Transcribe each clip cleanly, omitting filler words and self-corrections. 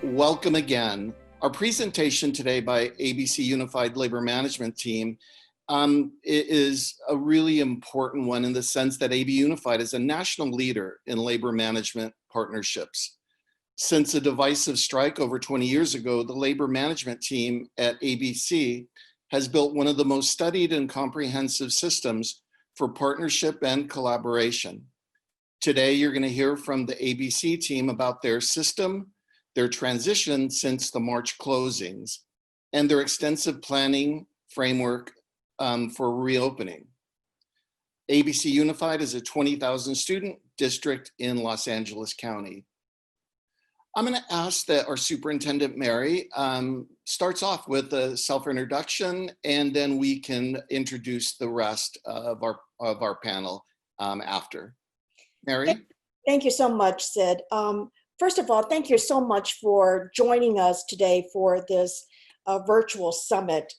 Welcome again. Our presentation today by ABC Unified Labor Management Team is a really important one in the sense that AB Unified is a national leader in labor management partnerships. Since a divisive strike over 20 years ago, the labor management team at ABC has built one of the most studied and comprehensive systems for partnership and collaboration. Today, you're going to hear from the ABC team about their system, their transition since the March closings, and their extensive planning framework for reopening. ABC Unified is a 20,000 student district in Los Angeles County. I'm going to ask that our superintendent, Mary, starts off with a self-introduction, and then we can introduce the rest of our panel after. Mary? Thank you so much, Sid. First of all, thank you so much for joining us today for this virtual summit.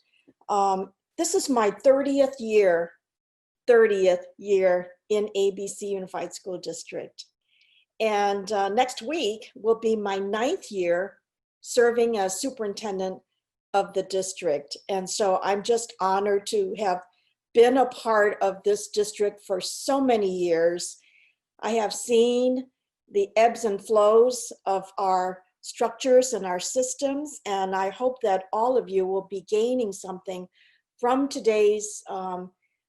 This is my 30th year in ABC Unified School District. And next week will be my 9th year serving as superintendent of the district. And so I'm just honored to have been a part of this district for so many years. I have seen the ebbs and flows of our structures and our systems, and I hope that all of you will be gaining something from today's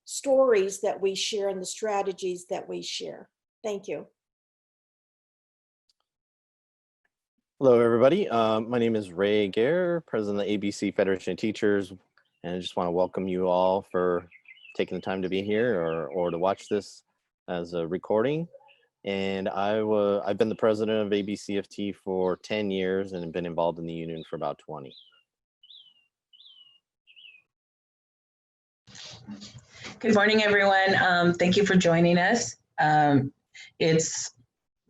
stories that we share and the strategies that we share. Thank you. Hello, everybody. My name is Ray Gare, president of the ABC Federation of Teachers, and I just want to welcome you all for taking the time to be here or to watch this as a recording. And I've been the president of ABCFT for 10 years and have been involved in the union for about 20. Good morning, everyone. Thank you for joining us. It's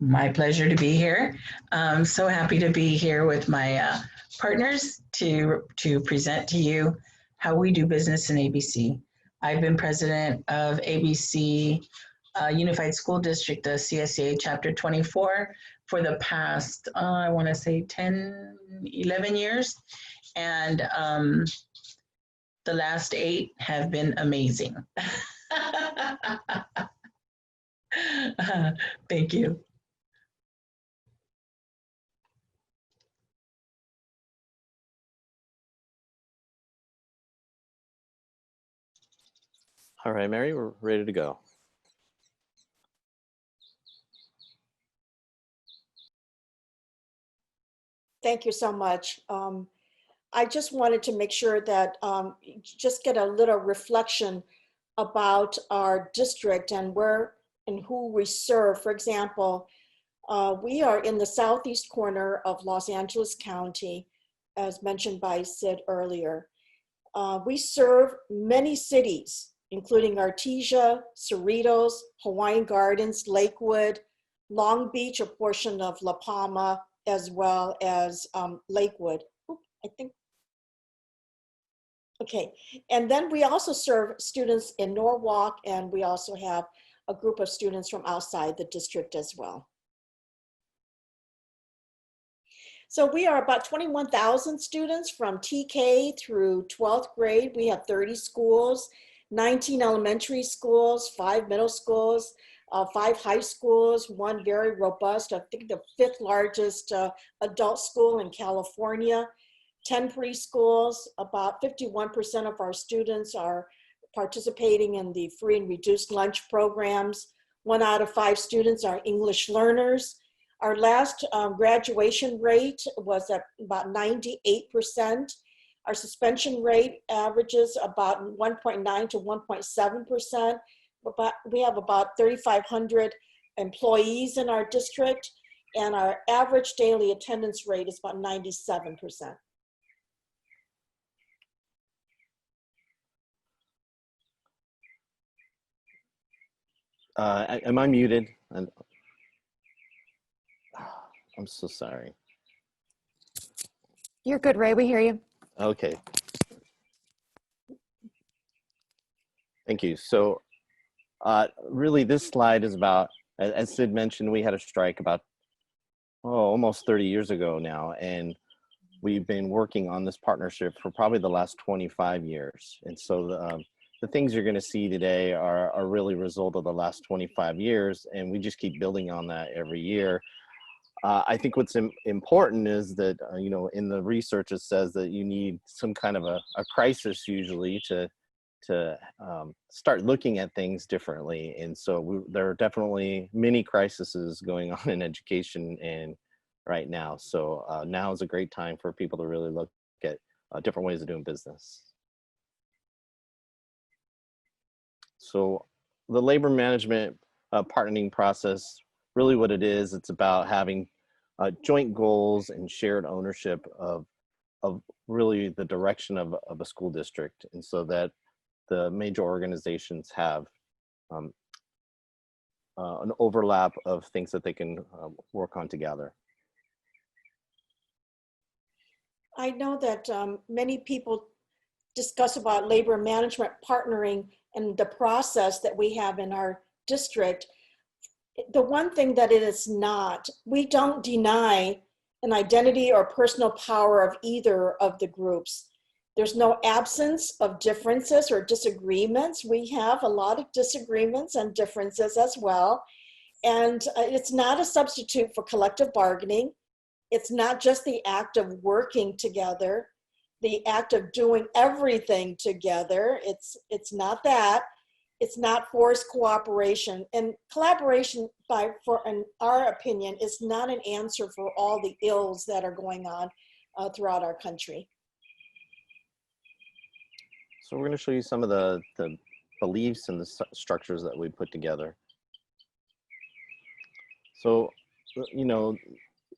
my pleasure to be here. I'm so happy to be here with my partners to present to you how we do business in ABC. I've been president of ABC Unified School District, the CSCA Chapter 24, for the past, I want to say 10, 11 years. And the last 8 have been amazing. Thank you. All right, Mary, we're ready to go. Thank you so much. I just wanted to make sure that just get a little reflection about our district and where and who we serve. For example, we are in the southeast corner of Los Angeles County, as mentioned by Sid earlier. We serve many cities, including Artesia, Cerritos, Hawaiian Gardens, Lakewood, Long Beach, a portion of La Palma, as well as Lakewood. I think. Okay, and then we also serve students in Norwalk, and we also have a group of students from outside the district as well. So we are about 21,000 students from TK through 12th grade. We have 30 schools, 19 elementary schools, 5 middle schools, 5 high schools, 1 very robust, I think the 5th largest adult school in California, 10 preschools. About 51% of our students are participating in the free and reduced lunch programs. 1 out of 5 students are English learners. Our last graduation rate was at about 98%. Our suspension rate averages about 1.9 to 1.7%. We have about 3,500 employees in our district, and our average daily attendance rate is about 97%. Am I muted? I'm so sorry. You're good, Ray. We hear you. Okay. Thank you. So really this slide is about, as Sid mentioned, we had a strike about almost 30 years ago now. And we've been working on this partnership for probably the last 25 years. And so the things you're going to see today are really a result of the last 25 years. And we just keep building on that every year. I think what's important is that, in the research, it says that you need some kind of a crisis usually to start looking at things differently. And so there are definitely many crises going on in education and right now. So now is a great time for people to really look at different ways of doing business. So the labor management partnering process, really what it is, it's about having joint goals and shared ownership of really the direction of a school district. And so that the major organizations have an overlap of things that they can work on together. I know that many people discuss about labor management partnering and the process that we have in our district. The one thing that it is not, we don't deny an identity or personal power of either of the groups. There's no absence of differences or disagreements. We have a lot of disagreements and differences as well. And it's not a substitute for collective bargaining. It's not just the act of working together, the act of doing everything together. It's not that. It's not forced cooperation. And collaboration, in our opinion, is not an answer for all the ills that are going on throughout our country. So we're going to show you some of the beliefs and the structures that we put together. So,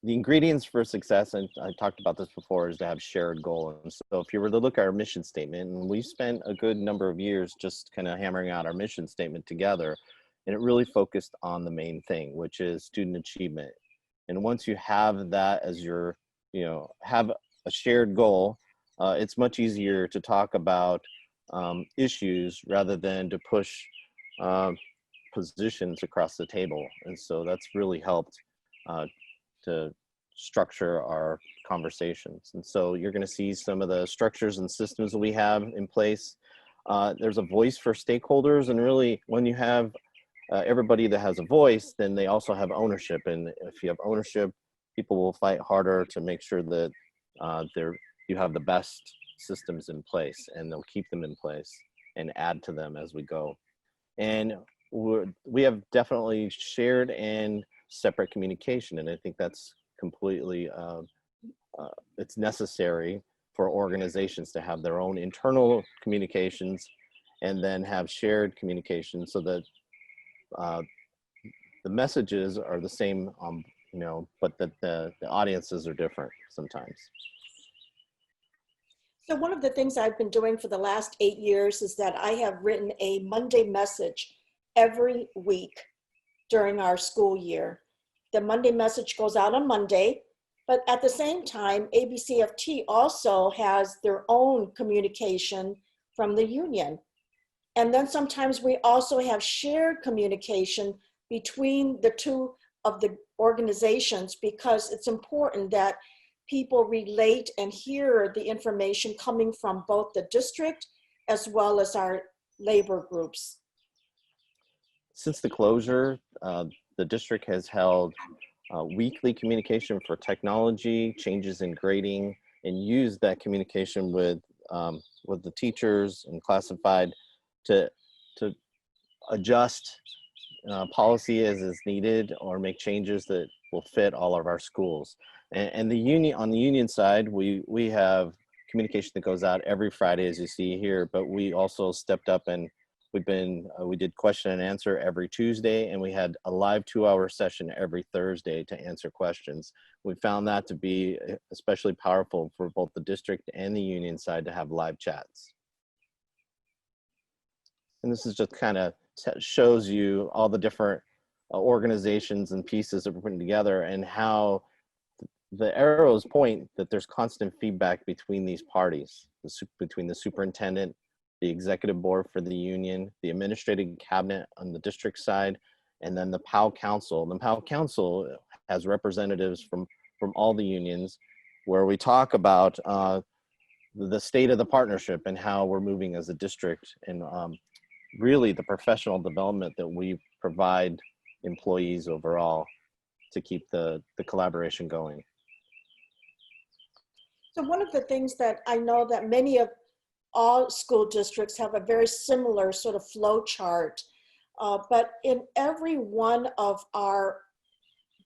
the ingredients for success, and I talked about this before, is to have shared goal. And so if you were to look at our mission statement, and we spent a good number of years just kind of hammering out our mission statement together, and it really focused on the main thing, which is student achievement. And once you have that as your, have a shared goal, it's much easier to talk about issues rather than to push positions across the table. And so that's really helped to structure our conversations. And so you're going to see some of the structures and systems that we have in place. There's a voice for stakeholders, and really when you have everybody that has a voice, then they also have ownership. And if you have ownership, people will fight harder to make sure that you have the best systems in place, and they'll keep them in place and add to them as we go. And we have definitely shared and separate communication, and I think that's completely it's necessary for organizations to have their own internal communications and then have shared communication so that the messages are the same, but that the audiences are different sometimes. So one of the things I've been doing for the last 8 years is that I have written a Monday message every week during our school year. The Monday message goes out on Monday, but at the same time, ABCFT also has their own communication from the union. And then sometimes we also have shared communication between the two of the organizations, because it's important that people relate and hear the information coming from both the district as well as our labor groups. Since the closure, the district has held weekly communication for technology, changes in grading, and used that communication with the teachers and classified to adjust policy as is needed or make changes that will fit all of our schools. And the union, on the union side, we have communication that goes out every Friday, as you see here, but we also stepped up and we did question and answer every Tuesday, and we had a live 2-hour session every Thursday to answer questions. We found that to be especially powerful for both the district and the union side to have live chats. And this is just kind of shows you all the different organizations and pieces that we're putting together, and how the arrows point that there's constant feedback between these parties, between the superintendent, the executive board for the union, the administrative cabinet on the district side, and then the POW council. The POW council has representatives from all the unions, where we talk about the state of the partnership and how we're moving as a district, and really the professional development that we provide employees overall to keep the collaboration going. So one of the things that I know that many of all school districts have a very similar sort of flow chart, but in every one of our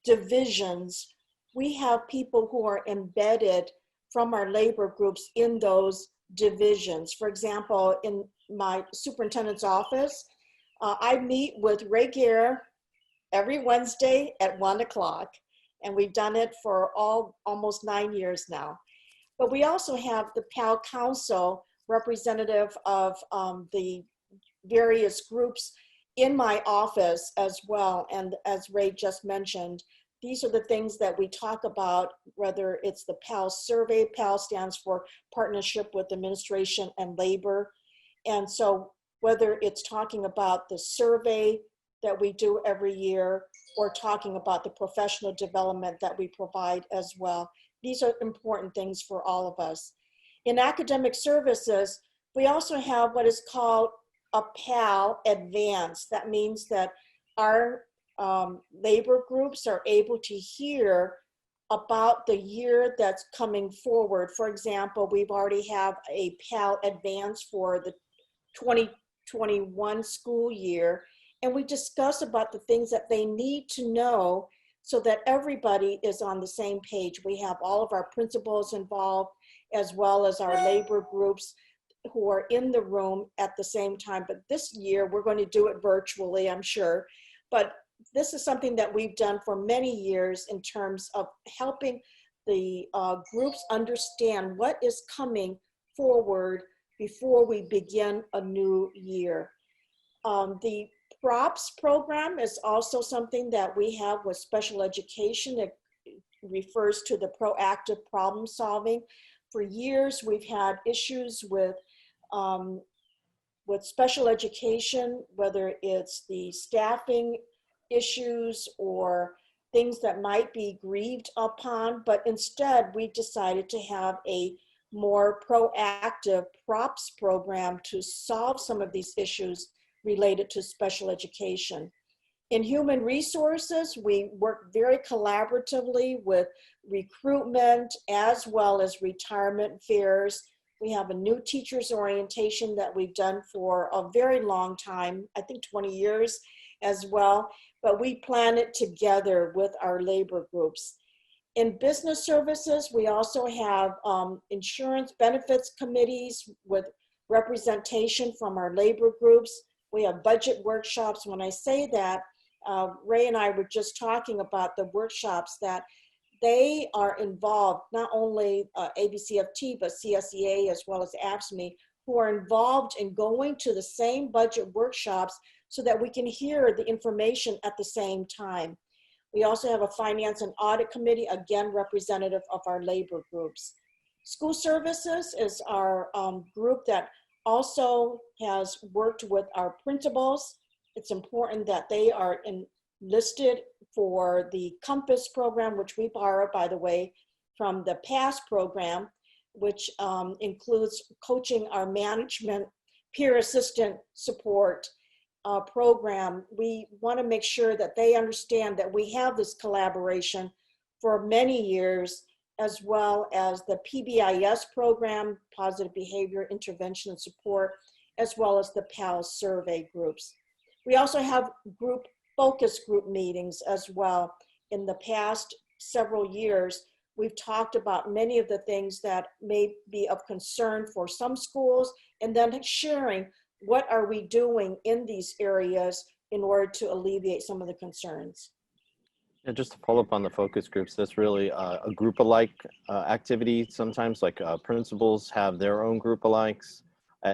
divisions, we have people who are embedded from our labor groups in those divisions. For example, in my superintendent's office, I meet with Ray Gear every Wednesday at 1 o'clock, and we've done it for almost 9 years now. But we also have the PAL Council, representative of the various groups in my office as well. And as Ray just mentioned, these are the things that we talk about, whether it's the PAL survey. PAL stands for Partnership with Administration and Labor. And so whether it's talking about the survey that we do every year or talking about the professional development that we provide as well, these are important things for all of us. In academic services, we also have what is called a PAL Advance. That means that our labor groups are able to hear about the year that's coming forward. For example, we've already have a PAL Advance for the 2021 school year, and we discuss about the things that they need to know so that everybody is on the same page. We have all of our principals involved, as well as our labor groups who are in the room at the same time. But this year, we're going to do it virtually, I'm sure. But this is something that we've done for many years in terms of helping the groups understand what is coming forward before we begin a new year. The PROPS program is also something that we have with special education. It refers to the proactive problem solving. For years, we've had issues with special education, whether it's the staffing issues or things that might be grieved upon, but instead we decided to have a more proactive PROPS program to solve some of these issues related to special education. In human resources, we work very collaboratively with recruitment as well as retirement fairs. We have a new teachers orientation that we've done for a very long time, I think 20 years as well, but we plan it together with our labor groups. In business services, we also have insurance benefits committees with representation from our labor groups. We have budget workshops. When I say that, Ray and I were just talking about the workshops that they are involved, not only ABCFT, but CSEA as well as AFSCME, who are involved in going to the same budget workshops so that we can hear the information at the same time. We also have a finance and audit committee, again, representative of our labor groups. School services is our group that also has worked with our principals. It's important that they are enlisted for the COMPASS program, which we borrow, by the way, from the PASS program, which includes coaching our management peer assistant support program. We want to make sure that they understand that we have this collaboration for many years, as well as the PBIS program, Positive Behavior Intervention and Support, as well as the PAL survey groups. We also have focus group meetings as well. In the past several years, we've talked about many of the things that may be of concern for some schools, and then sharing what are we doing in these areas in order to alleviate some of the concerns. And just to follow up on the focus groups, that's really a group-alike activity. Sometimes like principals have their own group-alikes.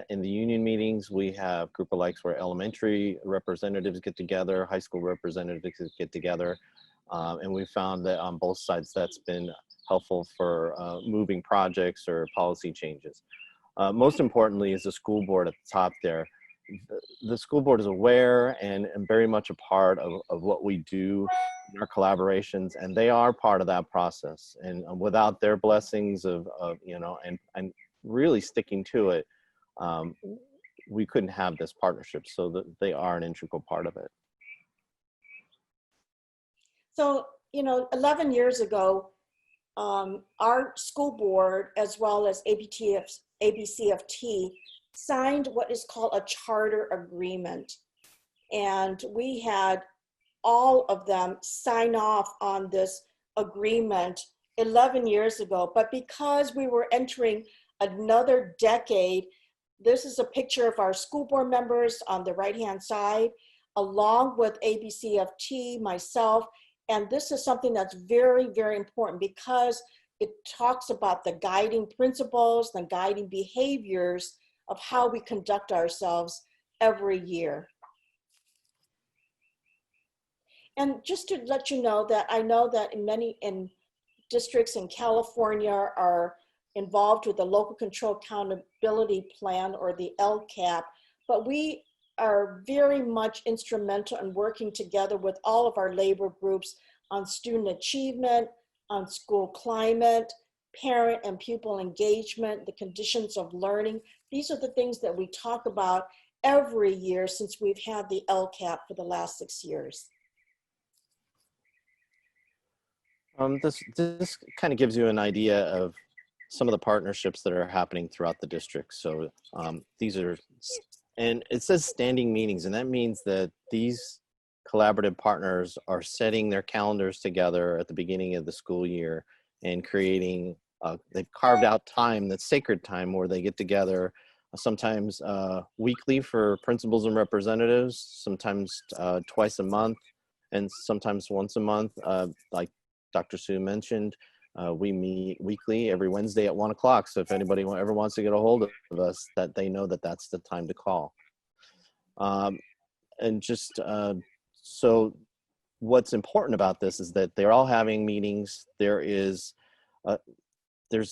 In the union meetings, we have group-alikes where elementary representatives get together, high school representatives get together. And we found that on both sides, that's been helpful for moving projects or policy changes. Most importantly is the school board at the top there. The school board is aware and very much a part of what we do. our collaborations, and they are part of that process. And without their blessings of you know, and really sticking to it, we couldn't have this partnership. So that they are an integral part of it. So, 11 years ago, our school board, as well as ABCFT, signed what is called a charter agreement. And we had all of them sign off on this agreement 11 years ago. But because we were entering another decade, this is a picture of our school board members on the right-hand side, along with ABCFT, myself. And this is something that's very, very important because it talks about the guiding principles, the guiding behaviors of how we conduct ourselves every year. And just to let you know that I know that many districts in California are involved with the Local Control Accountability Plan, or the LCAP, but we are very much instrumental in working together with all of our labor groups on student achievement, on school climate, parent and pupil engagement, the conditions of learning. These are the things that we talk about every year since we've had the LCAP for the last 6 years. This kind of gives you an idea of some of the partnerships that are happening throughout the district. So these are, and it says standing meetings, and that means that these collaborative partners are setting their calendars together at the beginning of the school year and creating, they've carved out time, that's sacred time, where they get together, sometimes weekly for principals and representatives, sometimes twice a month, and sometimes once a month, like Dr. Sue mentioned. We meet weekly every Wednesday at 1 o'clock. So if anybody ever wants to get a hold of us, that they know that that's the time to call. And just so what's important about this is that they're all having meetings. There's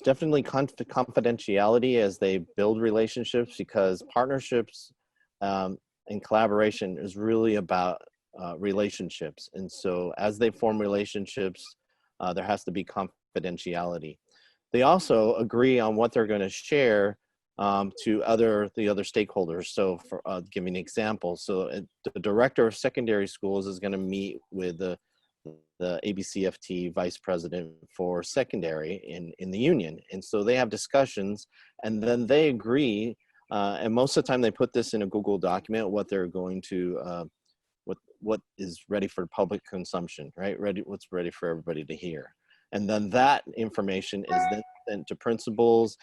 definitely confidentiality as they build relationships, because partnerships and collaboration is really about relationships. And so as they form relationships, there has to be confidentiality. They also agree on what they're going to share to the other stakeholders. So for giving an example, so the director of secondary schools is going to meet with the ABCFT vice president for secondary in the union. And so they have discussions, and then they agree, and most of the time they put this in a Google document, what they're going to, what is ready for public consumption, right? What's ready for everybody to hear. And then that information is then sent to principals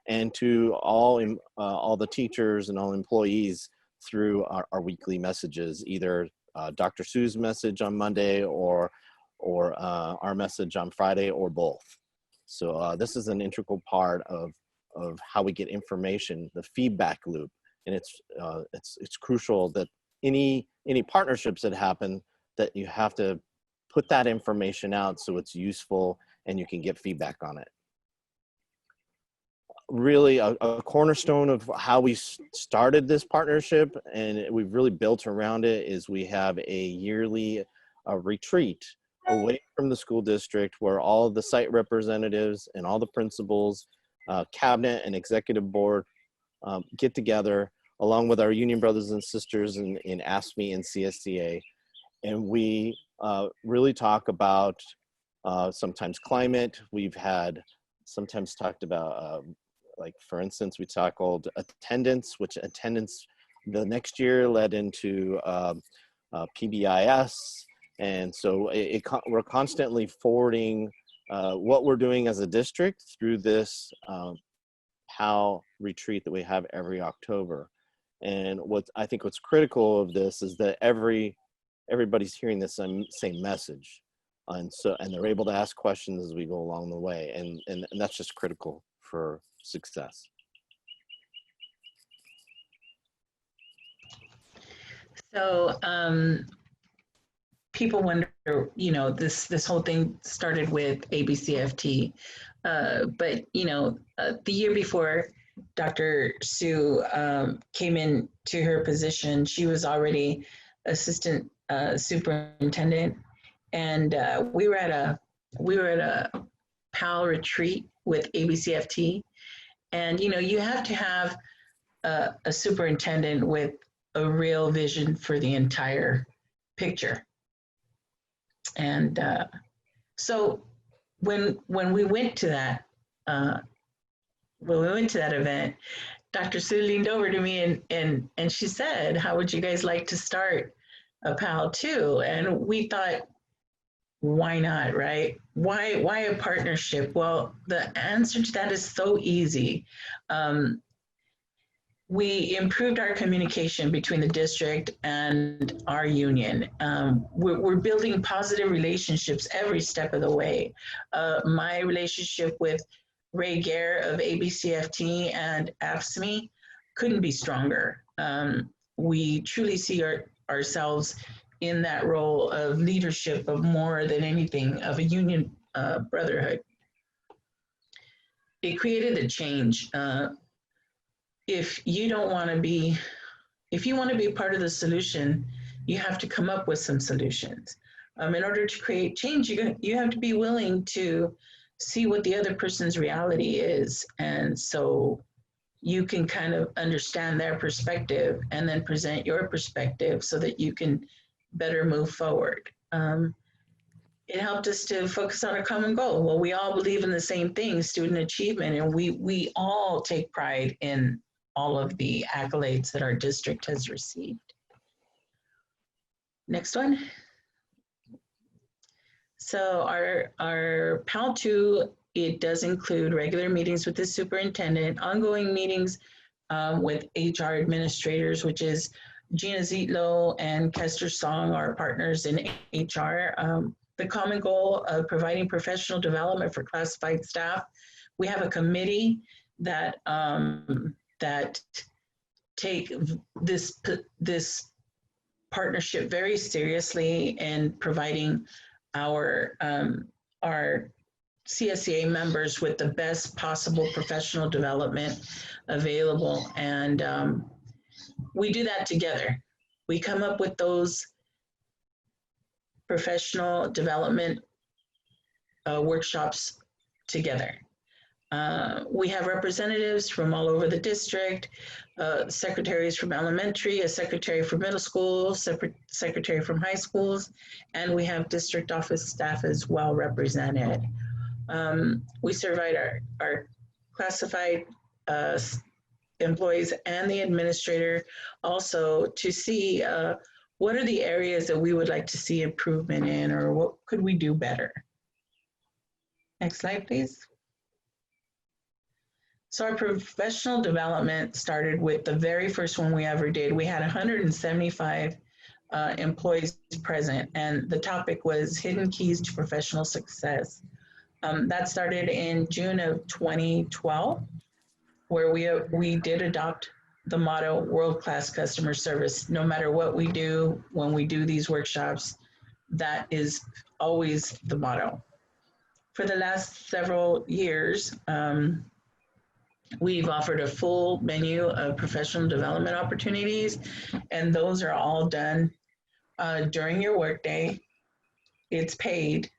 and to all the teachers and all employees through our weekly messages, either Dr. Sue's message on Monday or our message on Friday, or both. So this is an integral part of how we get information, the feedback loop. And it's crucial that any partnerships that happen, that you have to put that information out so it's useful and you can get feedback on it. Really a cornerstone of how we started this partnership, and we've really built around it, is we have a yearly retreat away from the school district where all of the site representatives and all the principals, cabinet and executive board get together along with our union brothers and sisters in AFSCME and CSCA. And we really talk about sometimes climate. We've had sometimes talked about, like for instance, we tackled attendance, which attendance the next year led into PBIS. And so we're constantly forwarding what we're doing as a district through this PAL retreat that we have every October. And I think what's critical of this is that everybody's hearing the same message, and they're able to ask questions as we go along the way, and that's just critical for success. So people wonder, this whole thing started with ABCFT, but the year before Dr. Sue came into her position, she was already assistant superintendent, and we were at a PAL retreat with ABCFT, and you have to have a superintendent with a real vision for the entire picture. And so when we went to that event, Dr. Sue leaned over to me and she said, "How would you guys like to start a PAL too?" And we thought, why not, right? Why a partnership? Well, the answer to that is so easy. We improved our communication between the district and our union. We're building positive relationships every step of the way. My relationship with Ray Gare of ABCFT and AFSCME couldn't be stronger. We truly see ourselves in that role of leadership, of more than anything, of a union brotherhood. It created a change. If you want to be part of the solution, you have to come up with some solutions. In order to create change, you have to be willing to see what the other person's reality is. And so you can kind of understand their perspective and then present your perspective so that you can better move forward. It helped us to focus on a common goal. Well, we all believe in the same thing, student achievement, and we all take pride in all of the accolades that our district has received. Next one. So our PAL2, it does include regular meetings with the superintendent, ongoing meetings with HR administrators, which is Gina Zietlow and Kester Song, our partners in HR. The common goal of providing professional development for classified staff. We have a committee that take this partnership very seriously and providing our CSEA members with the best possible professional development available. And we do that together. We come up with those professional development workshops together. We have representatives from all over the district, secretaries from elementary, a secretary for middle school, secretary from high schools, and we have district office staff as well represented. We surveyed our classified employees and the administrator also to see what are the areas that we would like to see improvement in, or what could we do better? Next slide, please. So our professional development started with the very first one we ever did. We had 175 employees present, and the topic was Hidden Keys to Professional Success. That started in June of 2012, where we did adopt the motto, world-class customer service. No matter what we do, when we do these workshops, that is always the motto. For the last several years, we've offered a full menu of professional development opportunities, and those are all done during your workday. It's paid,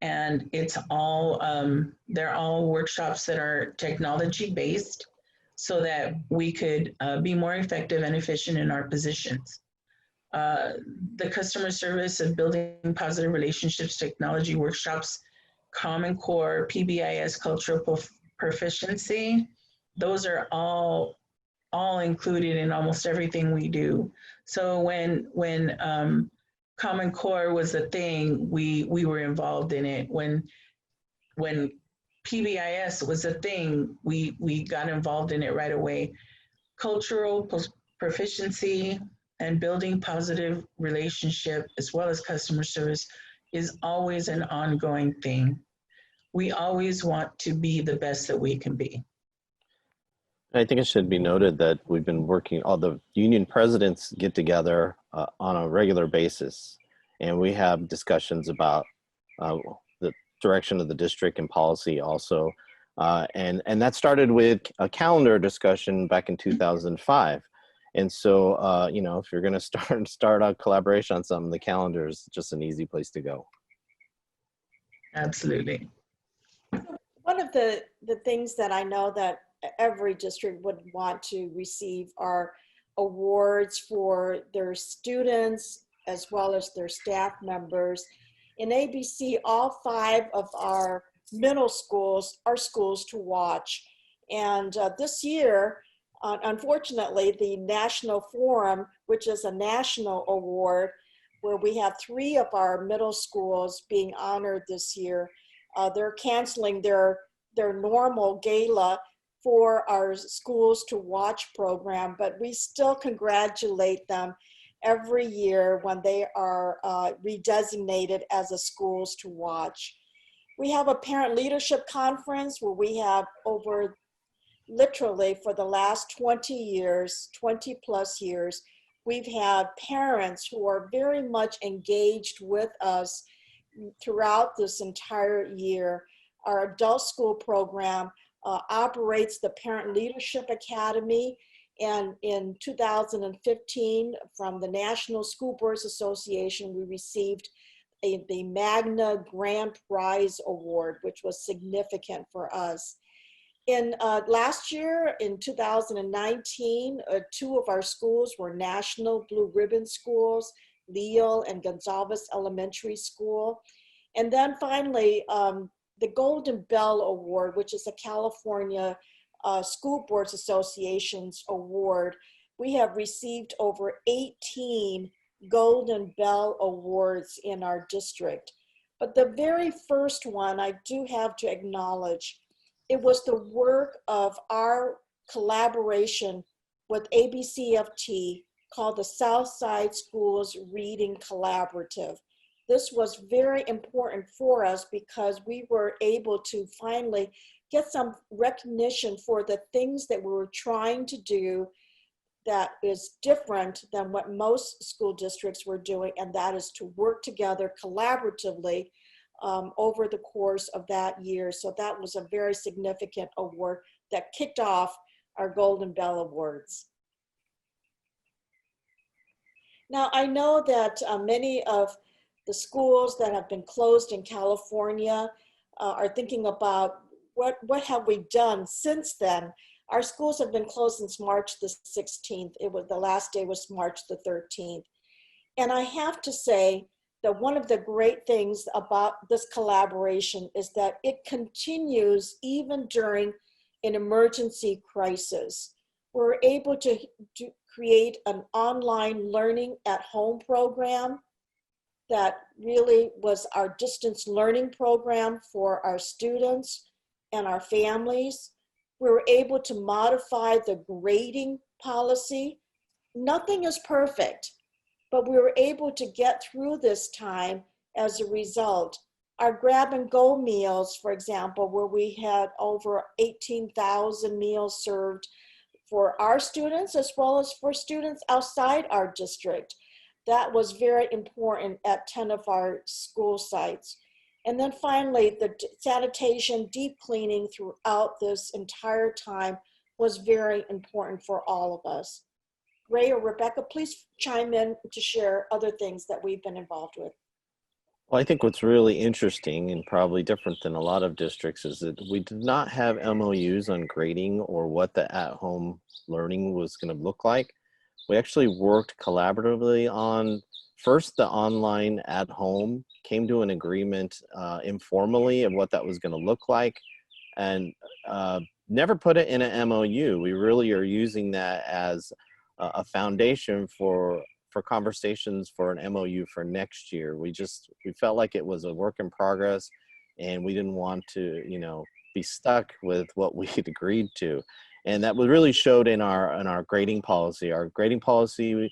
and it's all, they're all workshops that are technology-based so that we could be more effective and efficient in our positions. The customer service of building positive relationships, technology workshops, Common Core, PBIS, cultural proficiency, those are all included in almost everything we do. So when Common Core was a thing, we were involved in it. When PBIS was a thing, we got involved in it right away. Cultural proficiency and building positive relationship as well as customer service is always an ongoing thing. We always want to be the best that we can be. I think it should be noted that we've been working, all the union presidents get together on a regular basis, and we have discussions about the direction of the district and policy also. And that started with a calendar discussion back in 2005. And so, you know, if you're going to start a collaboration on something, the calendar is just an easy place to go. Absolutely. One of the things that I know that every district would want to receive are awards for their students as well as their staff members. In ABC, all five of our middle schools are schools to watch. And this year, unfortunately, the National Forum, which is a national award, where we have three of our middle schools being honored this year, they're canceling their normal gala for our schools to watch program, but we still congratulate them every year when they are redesignated as a schools to watch. We have a parent leadership conference where we have over, literally for the last 20 years, 20 plus years, we've had parents who are very much engaged with us throughout this entire year. Our adult school program operates the Parent Leadership Academy. And in 2015, from the National School Boards Association, we received the Magna Grand Prize Award, which was significant for us. In last year, in 2019, two of our schools were National Blue Ribbon schools, Leal and Gonzalez Elementary School. And then finally, the Golden Bell Award, which is a California School Boards Association's award. We have received over 18 Golden Bell Awards in our district. But the very first one I do have to acknowledge, it was the work of our collaboration with ABCFT called the Southside Schools Reading Collaborative. This was very important for us because we were able to finally get some recognition for the things that we were trying to do that is different than what most school districts were doing, and that is to work together collaboratively over the course of that year. So that was a very significant award that kicked off our Golden Bell Awards. Now, I know that many of the schools that have been closed in California are thinking about what have we done since then. Our schools have been closed since March the 16th. The last day was March the 13th. And I have to say that one of the great things about this collaboration is that it continues even during an emergency crisis. We're able to create an online learning at home program that really was our distance learning program for our students and our families. We were able to modify the grading policy. Nothing is perfect, but we were able to get through this time as a result. Our grab and go meals, for example, where we had over 18,000 meals served for our students as well as for students outside our district. That was very important at 10 of our school sites. And then finally, the sanitation, deep cleaning throughout this entire time was very important for all of us. Ray or Rebecca, please chime in to share other things that we've been involved with. Well, I think what's really interesting and probably different than a lot of districts is that we did not have MOUs on grading or what the at-home learning was going to look like. We actually worked collaboratively on first the online at home, came to an agreement informally of what that was going to look like, and never put it in an MOU. We really are using that as a foundation for conversations for an MOU for next year. We felt like it was a work in progress, and we didn't want to, be stuck with what we had agreed to. And that was really showed in our grading policy. Our grading policy,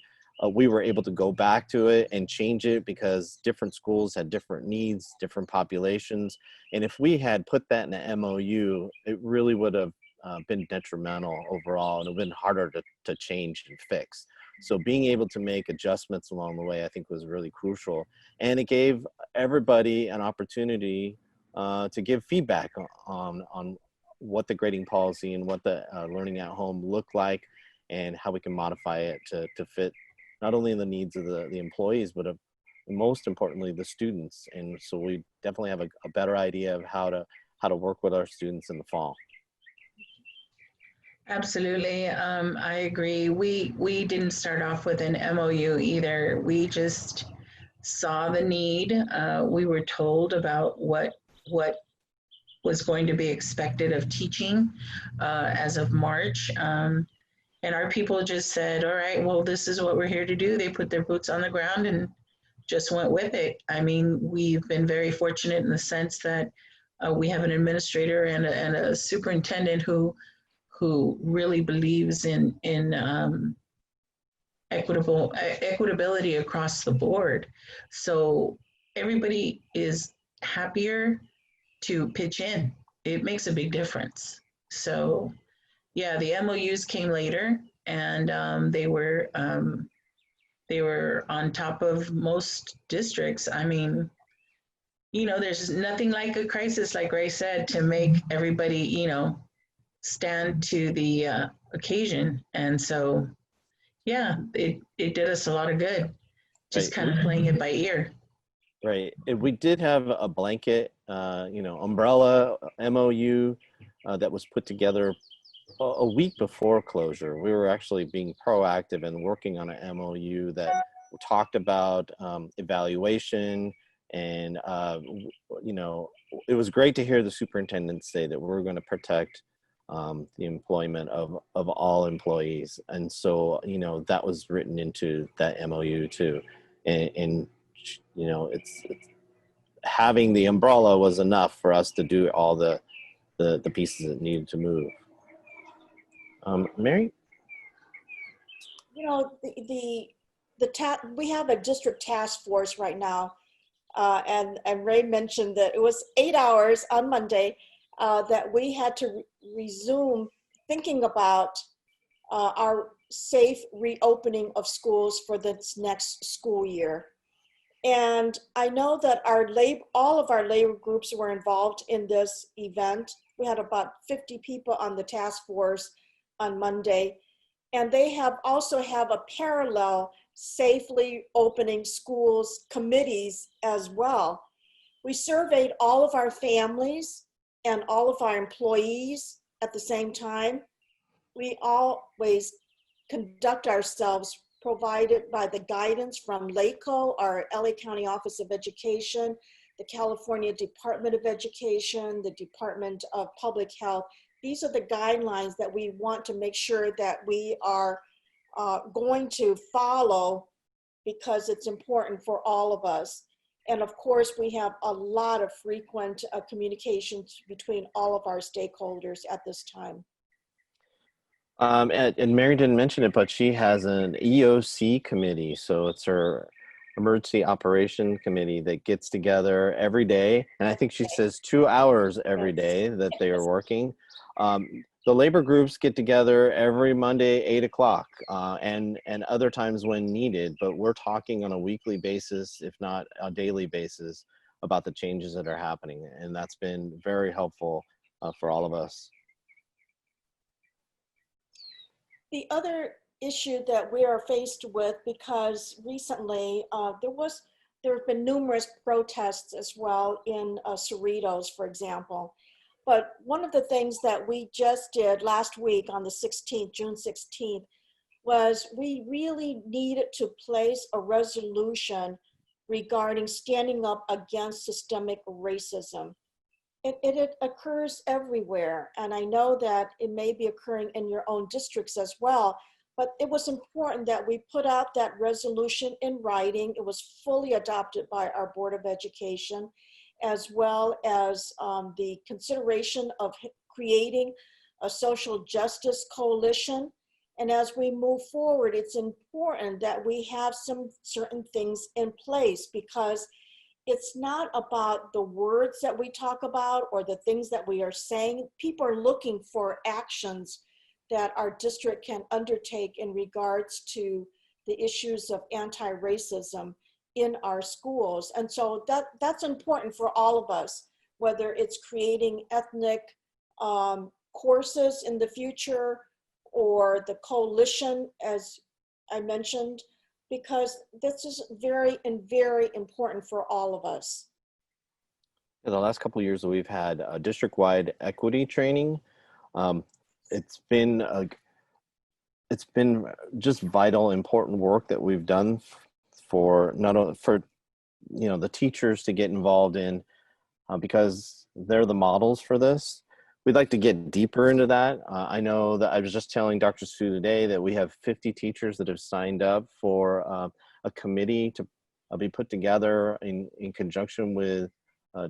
we were able to go back to it and change it because different schools had different needs, different populations. And if we had put that in an MOU, it really would have been detrimental overall, and it would have been harder to change and fix. So being able to make adjustments along the way, I think, was really crucial. And it gave everybody an opportunity to give feedback on what the grading policy and what the learning at home look like, and how we can modify it to fit not only the needs of the employees, but of most importantly, the students. And so we definitely have a better idea of how to work with our students in the fall. Absolutely. I agree. We didn't start off with an MOU either. We just saw the need. We were told about what was going to be expected of teaching as of March. And our people just said, all right, well, this is what we're here to do. They put their boots on the ground and just went with it. I mean, we've been very fortunate in the sense that we have an administrator and a superintendent who really believes in equitability across the board. So everybody is happier to pitch in. It makes a big difference. So yeah, the MOUs came later, and they were on top of most districts. I mean, there's nothing like a crisis, like Ray said, to make everybody, stand to the occasion. And so, yeah, it did us a lot of good, just Right. kind of playing it by ear. Right. We did have a blanket, umbrella MOU that was put together a week before closure. We were actually being proactive and working on an MOU that talked about evaluation, and it was great to hear the superintendent say that we're going to protect the employment of all employees. And so, that was written into that MOU too. And it's having the umbrella was enough for us to do all the pieces that needed to move. Mary? We have a district task force right now. And Ray mentioned that it was 8 hours on Monday that we had to resume thinking about our safe reopening of schools for this next school year. And I know that all of our labor groups were involved in this event. We had about 50 people on the task force on Monday, and they also have a parallel safely opening schools committees as well. We surveyed all of our families and all of our employees at the same time. We always conduct ourselves provided by the guidance from LACO, our LA County Office of Education, the California Department of Education, the Department of Public Health. These are the guidelines that we want to make sure that we are going to follow, because it's important for all of us. And of course, we have a lot of frequent communications between all of our stakeholders at this time. And Mary didn't mention it, but she has an EOC committee. So it's her emergency operation committee that gets together every day. And I think she says 2 hours every day that they are working. The labor groups get together every Monday, 8 o'clock, and other times when needed, but we're talking on a weekly basis, if not a daily basis, about the changes that are happening. And that's been very helpful for all of us. The other issue that we are faced with, because recently there have been numerous protests as well in Cerritos, for example. But one of the things that we just did last week on the 16th, June 16th, was we really needed to place a resolution regarding standing up against systemic racism. It occurs everywhere, and I know that it may be occurring in your own districts as well, but it was important that we put out that resolution in writing. It was fully adopted by our Board of Education, as well as the consideration of creating a social justice coalition. And as we move forward, it's important that we have some certain things in place, because it's not about the words that we talk about or the things that we are saying. People are looking for actions that our district can undertake in regards to the issues of anti-racism in our schools. And so that's important for all of us, whether it's creating ethnic courses in the future, or the coalition, as I mentioned, because this is very important for all of us. In the last couple of years, we've had a district-wide equity training. Um, it's been just vital, important work that we've done for not only for the teachers to get involved in, because they're the models for this. We'd like to get deeper into that. I know that I was just telling Dr. Sue today that we have 50 teachers that have signed up for a committee to be put together in conjunction with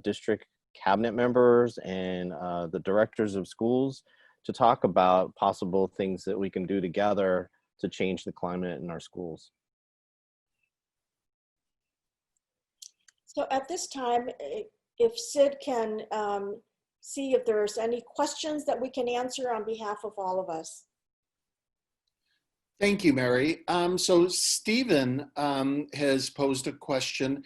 district cabinet members and the directors of schools to talk about possible things that we can do together to change the climate in our schools. So at this time, if Sid can see if there's any questions that we can answer on behalf of all of us. Thank you, Mary. So Stephen has posed a question,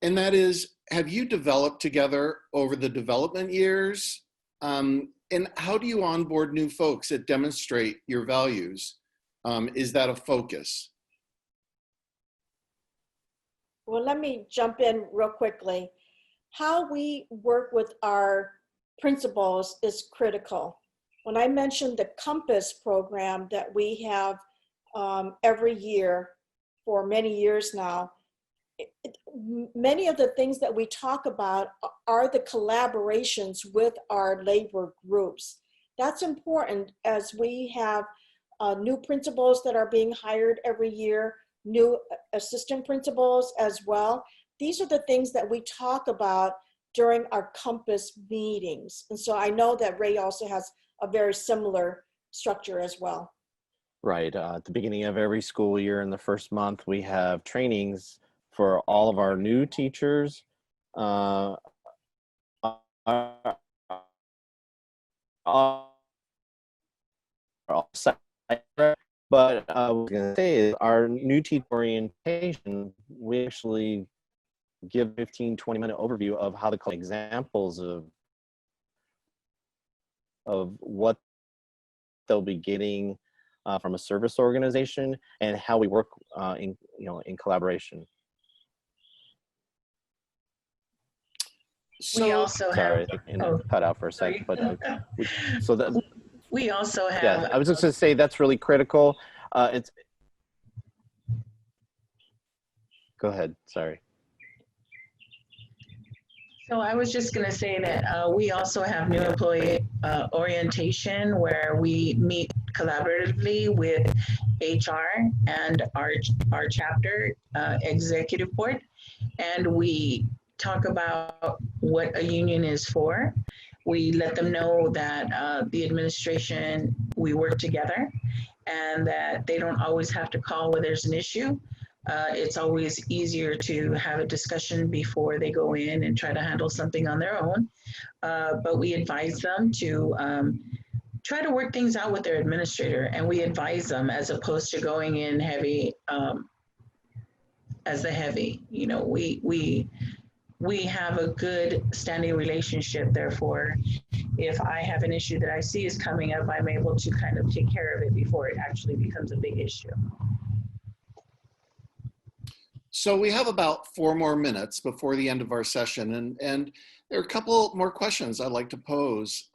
and that is, have you developed together over the development years? And how do you onboard new folks that demonstrate your values? Is that a focus? Well, let me jump in real quickly. How we work with our principals is critical. When I mentioned the Compass program that we have every year for many years now, many of the things that we talk about are the collaborations with our labor groups. That's important as we have new principals that are being hired every year, new assistant principals as well. These are the things that we talk about during our Compass meetings. And so I know that Ray also has a very similar structure as well. Right. At the beginning of every school year in the first month, we have trainings for all of our new teachers. But I was going to say is our new teacher orientation, we actually give 15-20 minute overview of how the examples of what they'll be getting from a service organization and how we work in collaboration. So, we also Sorry, have, I think cut out for a second, but so that we also have, yeah, I was just going to say that's really critical. Go ahead. Sorry. So I was just going to say that we also have new employee orientation where we meet collaboratively with HR and our chapter executive board, and we talk about what a union is for. We let them know that the administration, we work together, and that they don't always have to call when there's an issue. It's always easier to have a discussion before they go in and try to handle something on their own. But we advise them to try to work things out with their administrator, and we advise them as opposed to going in heavy as the heavy. You know, we have a good standing relationship. Therefore, if I have an issue that I see is coming up, I'm able to kind of take care of it before it actually becomes a big issue. So we have about 4 more minutes before the end of our session, and there are a couple more questions I'd like to pose.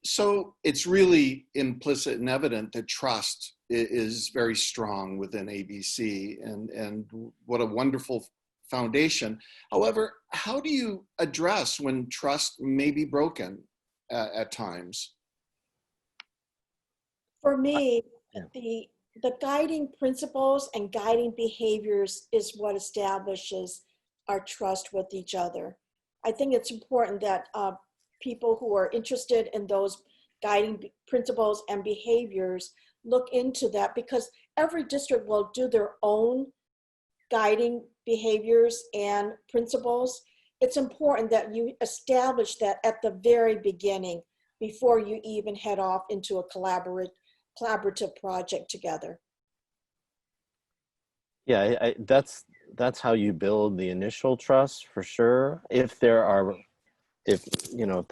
So it's really implicit and evident that trust is very strong within ABC, and what a wonderful foundation. However, how do you address when trust may be broken at times? For me, the guiding principles and guiding behaviors is what establishes our trust with each other. I think it's important that people who are interested in those guiding principles and behaviors look into that, because every district will do their own guiding behaviors and principles. It's important that you establish that at the very beginning before you even head off into a collaborative project together. Yeah, that's how you build the initial trust for sure. If the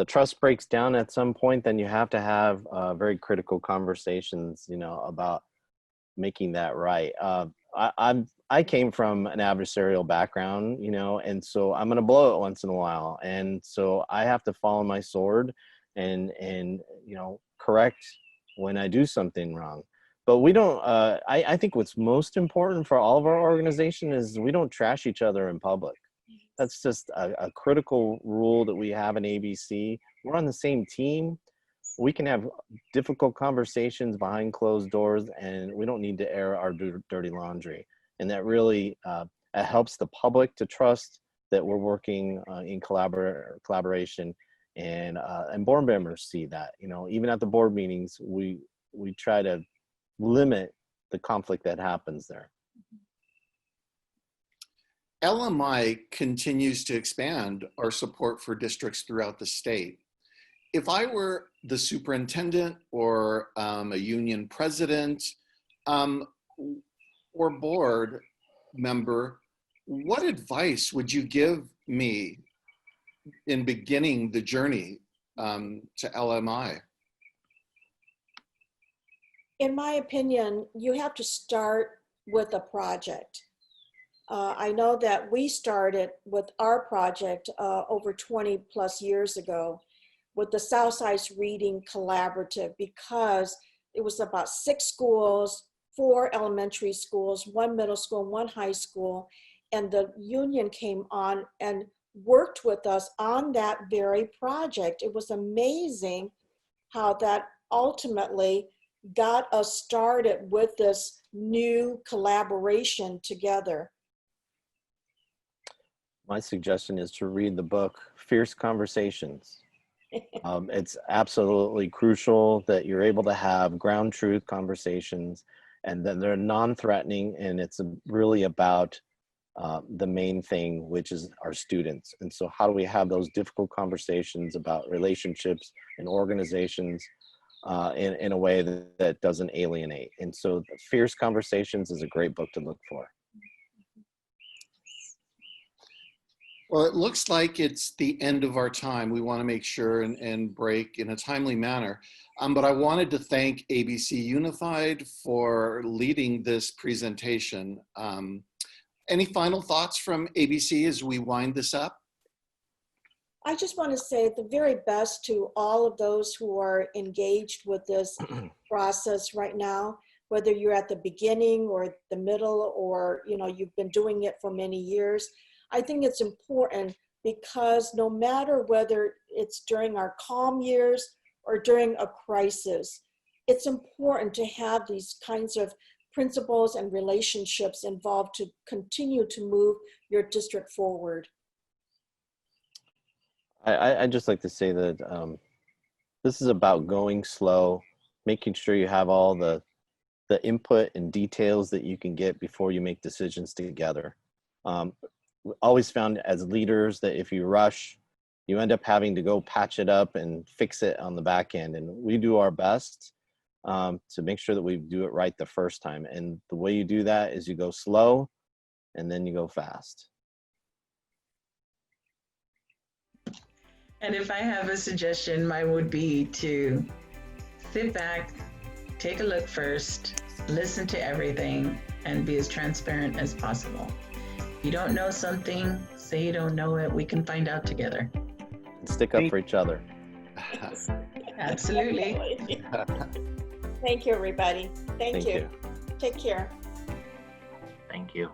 trust breaks down at some point, then you have to have very critical conversations, about making that right. I came from an adversarial background, you know, and so I'm going to blow it once in a while. And so I have to follow my sword and, you know, correct when I do something wrong. But we don't, I think what's most important for all of our organization is we don't trash each other in public. That's just a critical rule that we have in ABC. We're on the same team. We can have difficult conversations behind closed doors, and we don't need to air our dirty laundry. And that really it helps the public to trust that we're working in collaboration, and board members see that. You know, even at the board meetings, we try to limit the conflict that happens there. LMI continues to expand our support for districts throughout the state. If I were the superintendent or a union president or board member, what advice would you give me in beginning the journey to LMI? In my opinion, you have to start with a project. I know that we started with our project over 20 plus years ago with the Southside Reading Collaborative, because it was about 6 schools, 4 elementary schools, 1 middle school, 1 high school, and the union came on and worked with us on that very project. It was amazing how that ultimately got us started with this new collaboration together. My suggestion is to read the book, Fierce Conversations. It's absolutely crucial that you're able to have ground truth conversations, and then they're non-threatening, and it's really about the main thing, which is our students. And so how do we have those difficult conversations about relationships and organizations in a way that doesn't alienate? And so Fierce Conversations is a great book to look for. Well, it looks like it's the end of our time. We want to make sure and break in a timely manner. But I wanted to thank ABC Unified for leading this presentation. Any final thoughts from ABC as we wind this up? I just want to say the very best to all of those who are engaged with this process right now, whether you're at the beginning or the middle, or you've been doing it for many years. I think it's important because no matter whether it's during our calm years or during a crisis, it's important to have these kinds of principles and relationships involved to continue to move your district forward. I'd just like to say that this is about going slow, making sure you have all the input and details that you can get before you make decisions together. We always found as leaders that if you rush, you end up having to go patch it up and fix it on the back end. And we do our best to make sure that we do it right the first time. And the way you do that is you go slow and then you go fast. And if I have a suggestion, mine would be to sit back, take a look first, listen to everything, and be as transparent as possible. If you don't know something, say you don't know it. We can find out together. And stick up for each other. Absolutely. Thank you, everybody. Thank you. Take care. Thank you.